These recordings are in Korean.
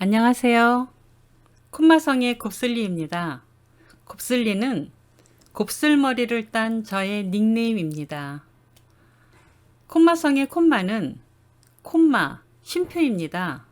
안녕하세요. 콤마성의 곱슬리입니다. 곱슬리는 곱슬머리를 딴 저의 닉네임입니다. 콤마성의 콤마는 콤마, 쉼표입니다.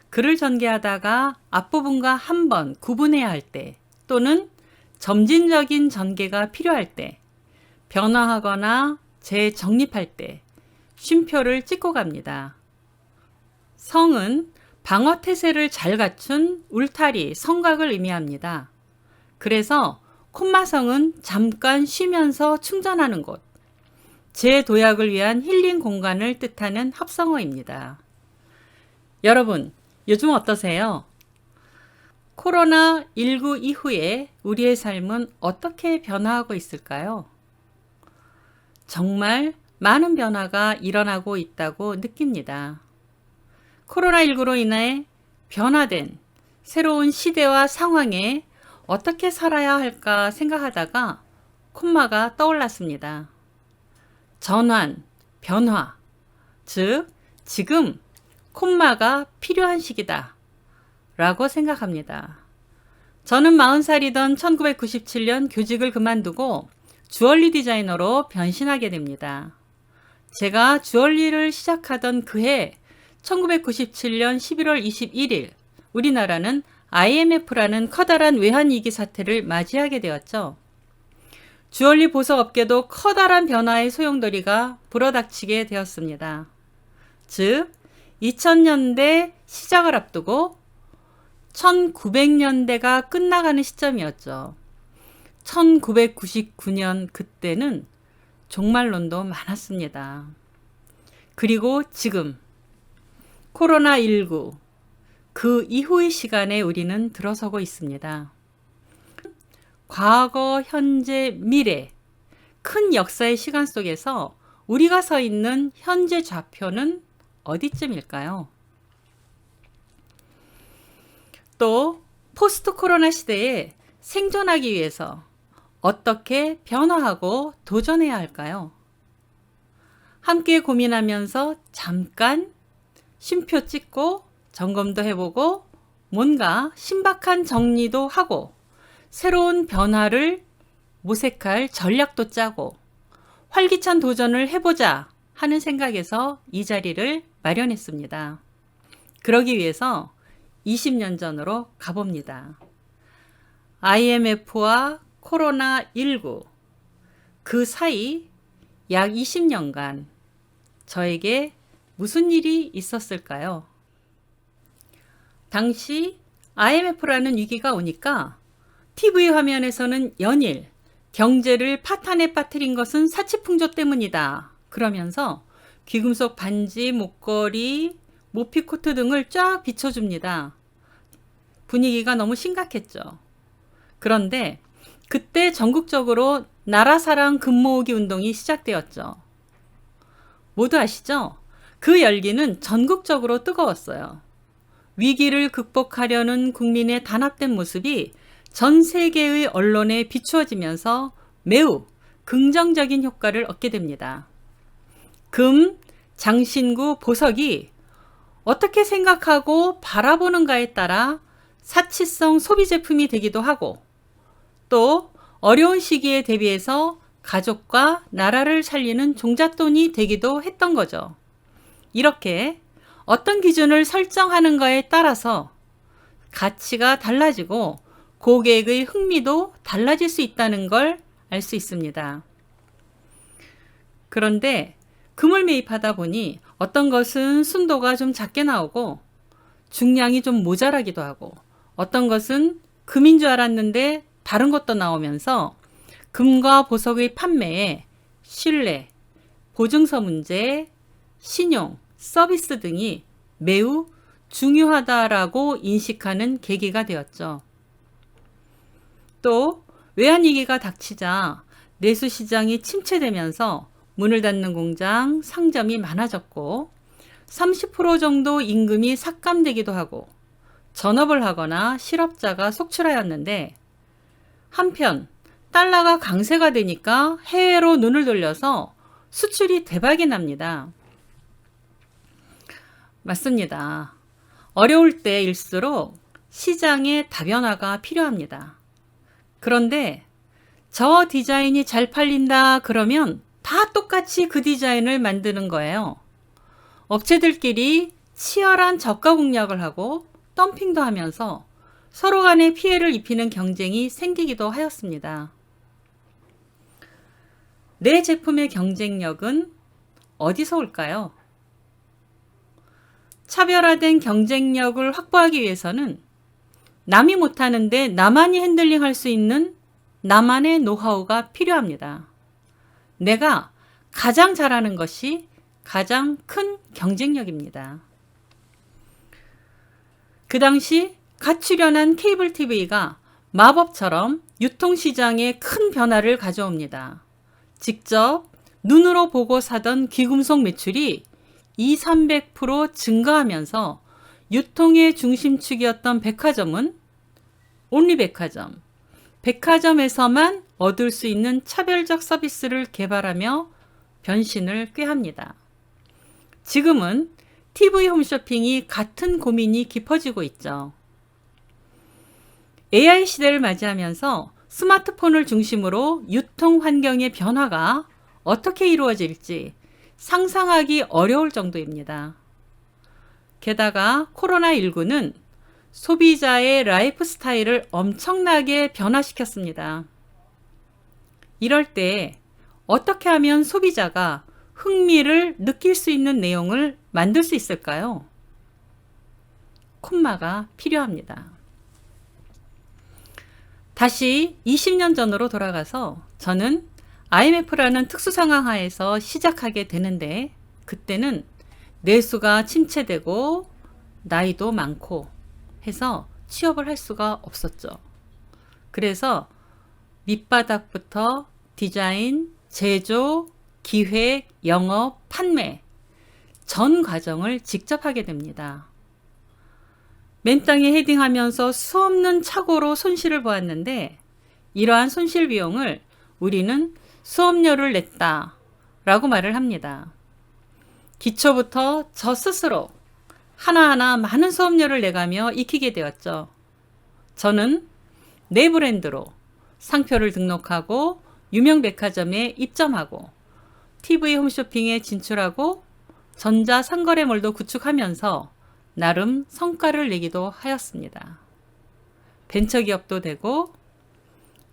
글을 전개하다가 앞부분과 한 번 구분해야 할 때 또는 점진적인 전개가 필요할 때, 변화하거나 재정립할 때 쉼표를 찍고 갑니다. 성은 방어태세를 잘 갖춘 울타리, 성곽을 의미합니다. 그래서 콤마성은 잠깐 쉬면서 충전하는 곳, 재도약을 위한 힐링 공간을 뜻하는 합성어입니다. 여러분, 요즘 어떠세요? 코로나19 이후에 우리의 삶은 어떻게 변화하고 있을까요? 정말 많은 변화가 일어나고 있다고 느낍니다. 코로나19로 인해 변화된 새로운 시대와 상황에 어떻게 살아야 할까 생각하다가 콤마가 떠올랐습니다. 전환, 변화, 즉 지금 콤마가 필요한 시기다 라고 생각합니다. 저는 40살이던 1997년 교직을 그만두고 주얼리 디자이너로 변신하게 됩니다. 제가 주얼리를 시작하던 그해 1997년 11월 21일 우리나라는 IMF라는 커다란 외환위기 사태를 맞이하게 되었죠. 주얼리 보석업계도 커다란 변화의 소용돌이가 불어닥치게 되었습니다. 즉 2000년대 시작을 앞두고 1900년대가 끝나가는 시점이었죠. 1999년 그때는 종말론도 많았습니다. 그리고 지금 코로나19 그 이후의 시간에 우리는 들어서고 있습니다. 과거, 현재, 미래 큰 역사의 시간 속에서 우리가 서 있는 현재 좌표는 어디쯤일까요? 또 포스트 코로나 시대에 생존하기 위해서 어떻게 변화하고 도전해야 할까요? 함께 고민하면서 잠깐 쉼표 찍고 점검도 해보고 뭔가 신박한 정리도 하고 새로운 변화를 모색할 전략도 짜고 활기찬 도전을 해보자 하는 생각에서 이 자리를 마련했습니다. 그러기 위해서 20년 전으로 가봅니다. IMF와 코로나19 그 사이 약 20년간 저에게 무슨 일이 있었을까요? 당시 IMF라는 위기가 오니까 TV 화면에서는 연일 경제를 파탄에 빠뜨린 것은 사치풍조 때문이다. 그러면서 귀금속 반지, 목걸이, 모피코트 등을 쫙 비춰줍니다. 분위기가 너무 심각했죠. 그런데 그때 전국적으로 나라사랑 금모으기 운동이 시작되었죠. 모두 아시죠? 그 열기는 전국적으로 뜨거웠어요. 위기를 극복하려는 국민의 단합된 모습이 전 세계의 언론에 비추어지면서 매우 긍정적인 효과를 얻게 됩니다. 금, 장신구, 보석이 어떻게 생각하고 바라보는가에 따라 사치성 소비 제품이 되기도 하고 또 어려운 시기에 대비해서 가족과 나라를 살리는 종잣돈이 되기도 했던 거죠. 이렇게 어떤 기준을 설정하는가에 따라서 가치가 달라지고 고객의 흥미도 달라질 수 있다는 걸 알 수 있습니다. 그런데 금을 매입하다 보니 어떤 것은 순도가 좀 작게 나오고 중량이 좀 모자라기도 하고 어떤 것은 금인 줄 알았는데 다른 것도 나오면서 금과 보석의 판매에 신뢰, 보증서 문제, 신용, 서비스 등이 매우 중요하다라고 인식하는 계기가 되었죠. 또 외환위기가 닥치자 내수시장이 침체되면서 문을 닫는 공장, 상점이 많아졌고 30% 정도 임금이 삭감되기도 하고 전업을 하거나 실업자가 속출하였는데 한편 달러가 강세가 되니까 해외로 눈을 돌려서 수출이 대박이 납니다. 맞습니다. 어려울 때일수록 시장의 다변화가 필요합니다. 그런데 저 디자인이 잘 팔린다 그러면 다 똑같이 그 디자인을 만드는 거예요. 업체들끼리 치열한 저가 공략을 하고 덤핑도 하면서 서로 간에 피해를 입히는 경쟁이 생기기도 하였습니다. 내 제품의 경쟁력은 어디서 올까요? 차별화된 경쟁력을 확보하기 위해서는 남이 못하는데 나만이 핸들링할 수 있는 나만의 노하우가 필요합니다. 내가 가장 잘하는 것이 가장 큰 경쟁력입니다. 그 당시 갓 출연한 케이블 TV가 마법처럼 유통시장에 큰 변화를 가져옵니다. 직접 눈으로 보고 사던 귀금속 매출이 200~300% 증가하면서 유통의 중심축이었던 백화점은 온리백화점, 백화점에서만 얻을 수 있는 차별적 서비스를 개발하며 변신을 꾀합니다. 지금은 TV 홈쇼핑이 같은 고민이 깊어지고 있죠. AI 시대를 맞이하면서 스마트폰을 중심으로 유통 환경의 변화가 어떻게 이루어질지 상상하기 어려울 정도입니다. 게다가 코로나19는 소비자의 라이프 스타일을 엄청나게 변화시켰습니다. 이럴 때 어떻게 하면 소비자가 흥미를 느낄 수 있는 내용을 만들 수 있을까요? 콤마가 필요합니다. 다시 20년 전으로 돌아가서 저는 IMF라는 특수 상황 하에서 시작하게 되는데, 그때는 내수가 침체되고 나이도 많고 해서 취업을 할 수가 없었죠. 그래서 밑바닥부터 디자인, 제조, 기획, 영업, 판매 전 과정을 직접 하게 됩니다. 맨땅에 헤딩하면서 수없는 착오로 손실을 보았는데, 이러한 손실 비용을 우리는 수업료를 냈다 라고 말을 합니다. 기초부터 저 스스로 하나하나 많은 수업료를 내가며 익히게 되었죠. 저는 내 브랜드로 상표를 등록하고 유명 백화점에 입점하고 TV 홈쇼핑에 진출하고 전자상거래몰도 구축하면서 나름 성과를 내기도 하였습니다. 벤처기업도 되고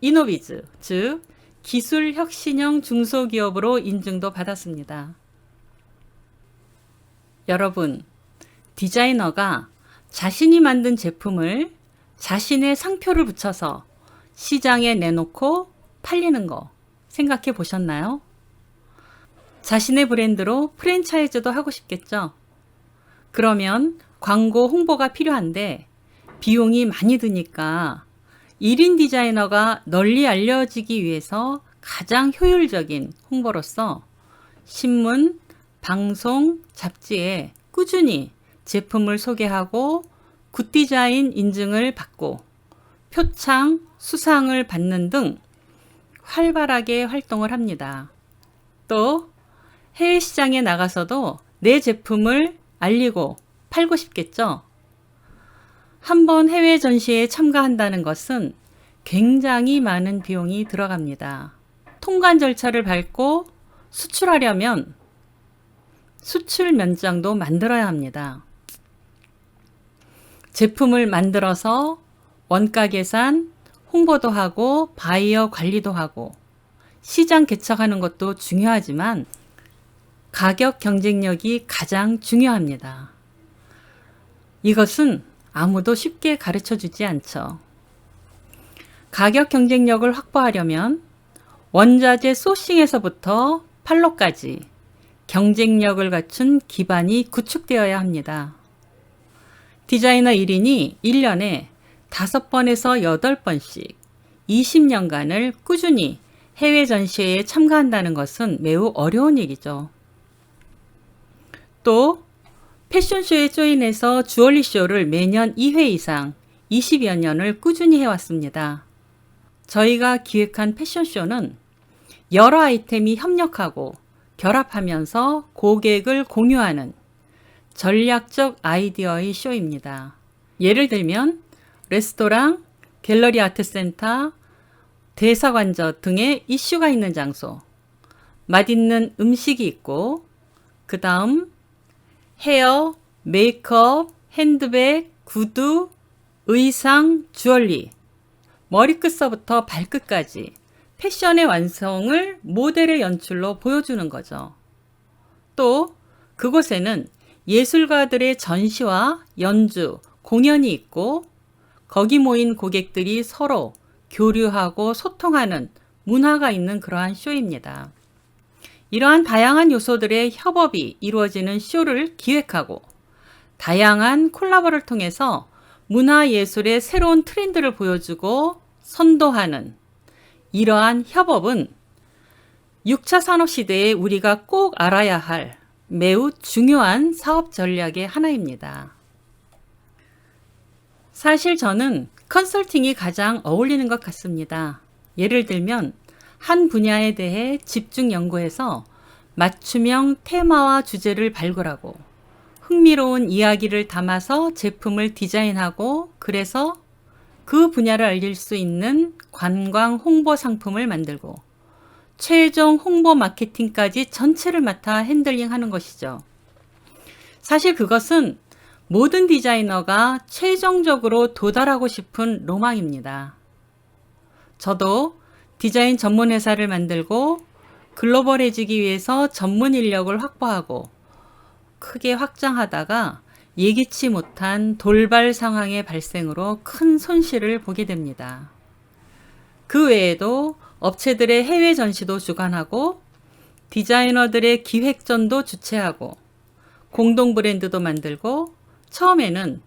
이노비즈, 즉 기술혁신형 중소기업으로 인증도 받았습니다. 여러분, 디자이너가 자신이 만든 제품을 자신의 상표를 붙여서 시장에 내놓고 팔리는 거 생각해 보셨나요? 자신의 브랜드로 프랜차이즈도 하고 싶겠죠? 그러면 광고 홍보가 필요한데 비용이 많이 드니까 1인 디자이너가 널리 알려지기 위해서 가장 효율적인 홍보로서 신문, 방송, 잡지에 꾸준히 제품을 소개하고 굿디자인 인증을 받고 표창, 수상을 받는 등 활발하게 활동을 합니다. 또 해외 시장에 나가서도 내 제품을 알리고 팔고 싶겠죠? 한번 해외 전시에 참가한다는 것은 굉장히 많은 비용이 들어갑니다. 통관 절차를 밟고 수출하려면 수출 면장도 만들어야 합니다. 제품을 만들어서 원가 계산, 홍보도 하고 바이어 관리도 하고 시장 개척하는 것도 중요하지만 가격 경쟁력이 가장 중요합니다. 이것은 아무도 쉽게 가르쳐 주지 않죠. 가격 경쟁력을 확보하려면 원자재 소싱에서부터 판로까지 경쟁력을 갖춘 기반이 구축되어야 합니다. 디자이너 1인이 1년에 5번에서 8번씩 20년간을 꾸준히 해외 전시회에 참가한다는 것은 매우 어려운 얘기죠. 또 패션쇼에 조인해서 주얼리 쇼를 매년 2회 이상 20여 년을 꾸준히 해왔습니다. 저희가 기획한 패션쇼는 여러 아이템이 협력하고 결합하면서 고객을 공유하는 전략적 아이디어의 쇼입니다. 예를 들면 레스토랑, 갤러리 아트센터, 대사관저 등의 이슈가 있는 장소, 맛있는 음식이 있고, 그 다음 헤어, 메이크업, 핸드백, 구두, 의상, 주얼리, 머리끝서부터 발끝까지 패션의 완성을 모델의 연출로 보여주는 거죠. 또 그곳에는 예술가들의 전시와 연주, 공연이 있고 거기 모인 고객들이 서로 교류하고 소통하는 문화가 있는 그러한 쇼입니다. 이러한 다양한 요소들의 협업이 이루어지는 쇼를 기획하고 다양한 콜라보를 통해서 문화예술의 새로운 트렌드를 보여주고 선도하는 이러한 협업은 6차 산업시대에 우리가 꼭 알아야 할 매우 중요한 사업 전략의 하나입니다. 사실 저는 컨설팅이 가장 어울리는 것 같습니다. 예를 들면 한 분야에 대해 집중 연구해서 맞춤형 테마와 주제를 발굴하고 흥미로운 이야기를 담아서 제품을 디자인하고 그래서 그 분야를 알릴 수 있는 관광 홍보 상품을 만들고 최종 홍보 마케팅까지 전체를 맡아 핸들링하는 것이죠. 사실 그것은 모든 디자이너가 최종적으로 도달하고 싶은 로망입니다. 저도 디자인 전문 회사를 만들고 글로벌해지기 위해서 전문 인력을 확보하고 크게 확장하다가 예기치 못한 돌발 상황의 발생으로 큰 손실을 보게 됩니다. 그 외에도 업체들의 해외 전시도 주관하고 디자이너들의 기획전도 주최하고 공동 브랜드도 만들고 처음에는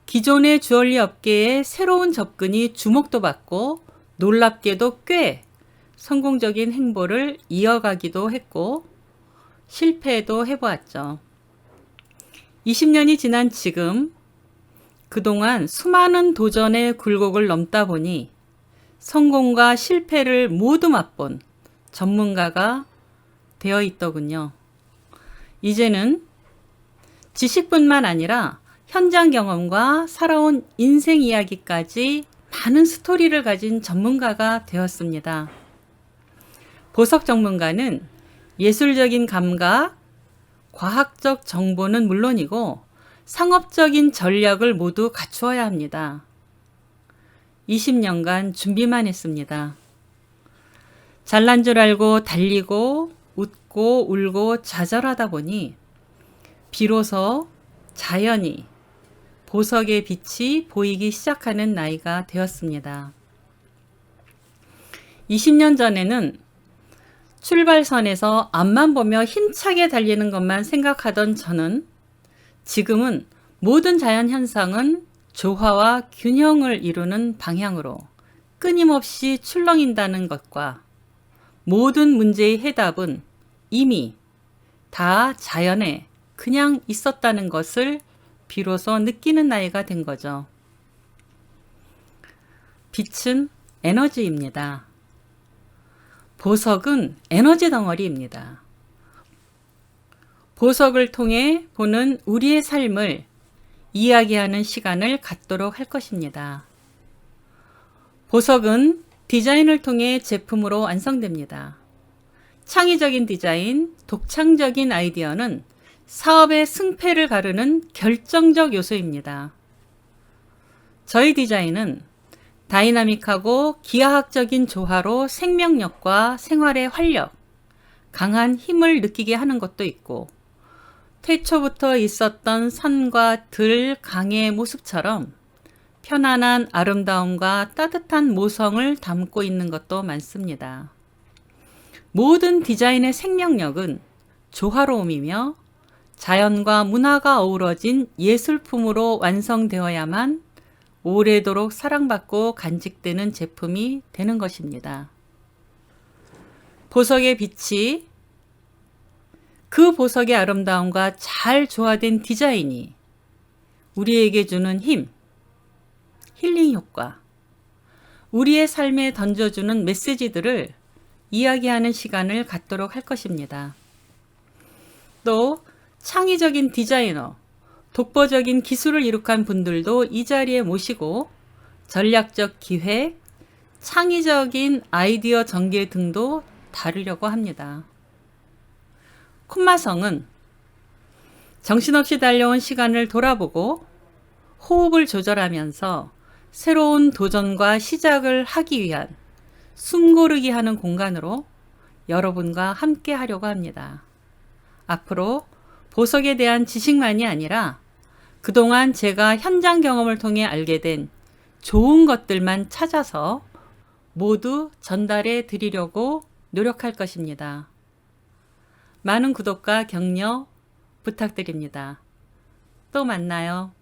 기존의 주얼리 업계의 새로운 접근이 주목도 받고 놀랍게도 꽤 성공적인 행보를 이어가기도 했고 실패도 해보았죠. 20년이 지난 지금 그동안 수많은 도전의 굴곡을 넘다 보니 성공과 실패를 모두 맛본 전문가가 되어 있더군요. 이제는 지식뿐만 아니라 현장 경험과 살아온 인생 이야기까지 많은 스토리를 가진 전문가가 되었습니다. 보석 전문가는 예술적인 감각, 과학적 정보는 물론이고 상업적인 전략을 모두 갖추어야 합니다. 20년간 준비만 했습니다. 잘난 줄 알고 달리고 웃고 울고 좌절하다 보니 비로소 자연히 보석의 빛이 보이기 시작하는 나이가 되었습니다. 20년 전에는 출발선에서 앞만 보며 힘차게 달리는 것만 생각하던 저는 지금은 모든 자연 현상은 조화와 균형을 이루는 방향으로 끊임없이 출렁인다는 것과 모든 문제의 해답은 이미 다 자연에 그냥 있었다는 것을 비로소 느끼는 나이가 된 거죠. 빛은 에너지입니다. 보석은 에너지 덩어리입니다. 보석을 통해 보는 우리의 삶을 이야기하는 시간을 갖도록 할 것입니다. 보석은 디자인을 통해 제품으로 완성됩니다. 창의적인 디자인, 독창적인 아이디어는 사업의 승패를 가르는 결정적 요소입니다. 저희 디자인은 다이나믹하고 기하학적인 조화로 생명력과 생활의 활력, 강한 힘을 느끼게 하는 것도 있고 태초부터 있었던 산과 들, 강의 모습처럼 편안한 아름다움과 따뜻한 모성을 담고 있는 것도 많습니다. 모든 디자인의 생명력은 조화로움이며 자연과 문화가 어우러진 예술품으로 완성되어야만 오래도록 사랑받고 간직되는 제품이 되는 것입니다. 보석의 빛이 그 보석의 아름다움과 잘 조화된 디자인이 우리에게 주는 힘, 힐링 효과, 우리의 삶에 던져주는 메시지들을 이야기하는 시간을 갖도록 할 것입니다. 또 창의적인 디자이너, 독보적인 기술을 이룩한 분들도 이 자리에 모시고 전략적 기획, 창의적인 아이디어 전개 등도 다루려고 합니다. 콤마성은 정신없이 달려온 시간을 돌아보고 호흡을 조절하면서 새로운 도전과 시작을 하기 위한 숨고르기 하는 공간으로 여러분과 함께 하려고 합니다. 앞으로 보석에 대한 지식만이 아니라 그동안 제가 현장 경험을 통해 알게 된 좋은 것들만 찾아서 모두 전달해 드리려고 노력할 것입니다. 많은 구독과 격려 부탁드립니다. 또 만나요.